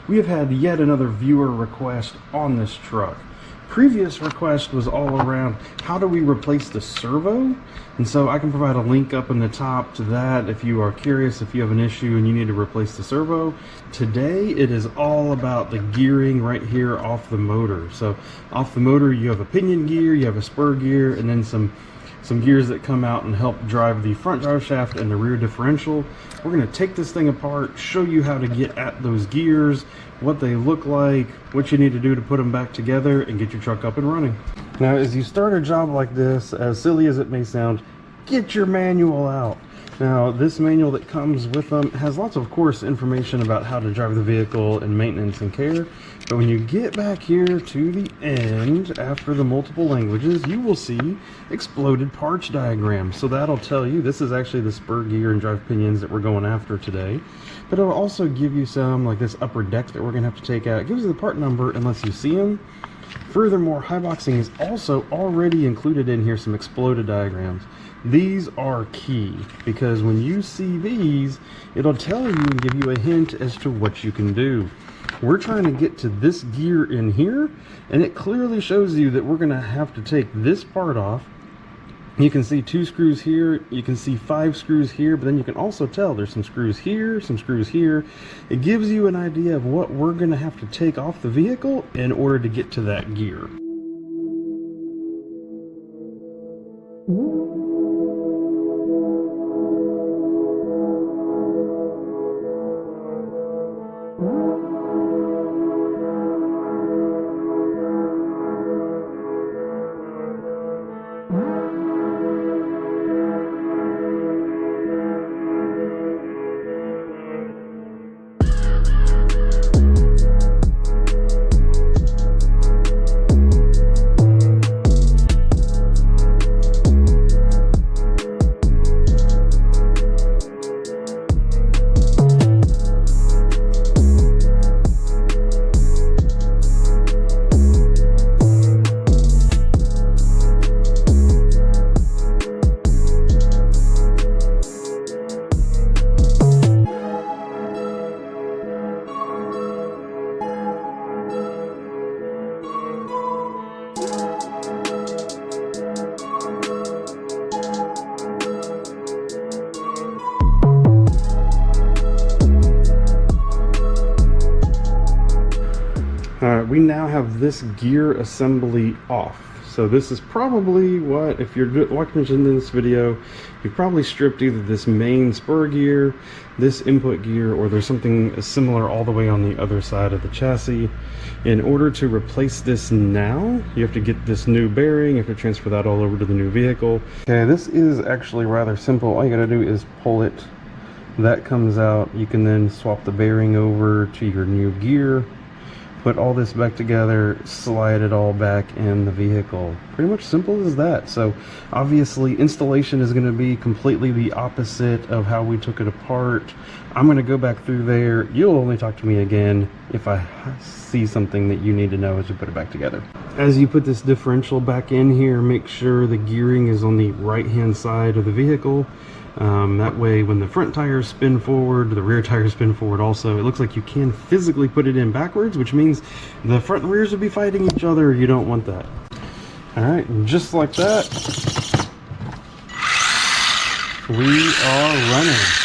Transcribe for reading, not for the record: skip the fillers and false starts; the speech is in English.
we have had yet another viewer request on this truck. Previous request was all around how do we replace the servo, and so I can provide a link up in the top to that if you are curious, if you have an issue and you need to replace the servo. Today it is all about the gearing right here off the motor. So off the motor you have a pinion gear, you have a spur gear, and then some gears that come out and help drive the front drive shaft and the rear differential. We're going to take this thing apart, show you how to get at those gears, what they look like, what you need to do to put them back together, and get your truck up and running. Now, as you start a job like this, as silly as it may sound, get your manual out. Now, this manual that comes with them has lots of course information about how to drive the vehicle and maintenance and care, but when you get back here to the end, after the multiple languages, you will see exploded parts diagrams. So that'll tell you this is actually the spur gear and drive pinions that we're going after today, but it'll also give you some, like this upper deck that we're going to have to take out. It gives you the part number and lets you see them. Furthermore, Haiboxing is also already included in here some exploded diagrams. These are key because when you see these, it'll tell you and give you a hint as to what you can do. We're trying to get to this gear in here, and it clearly shows you that we're going to have to take this part off. You can see 2 screws here, you can see 5 screws here, but then you can also tell there's some screws here, some screws here. It gives you an idea of what we're going to have to take off the vehicle in order to get to that gear. Alright, we now have this gear assembly off. So this is probably what, if you're watching this video, you've probably stripped either this main spur gear, this input gear, or there's something similar all the way on the other side of the chassis. In order to replace this now, you have to get this new bearing, you have to transfer that all over to the new vehicle. Okay, this is actually rather simple. All you gotta do is pull it. That comes out. You can then swap the bearing over to your new gear. Put all this back together, slide it all back in the vehicle. Pretty much simple as that. So obviously installation is going to be completely the opposite of how we took it apart. I'm going to go back through there. You'll only talk to me again if I see something that you need to know as we put it back together. As you put this differential back in here, make sure the gearing is on the right hand side of the vehicle. That way when the front tires spin forward, the rear tires spin forward also. It looks like you can physically put it in backwards, which means the front and rears will be fighting each other. You don't want that. Alright, and just like that, we are running.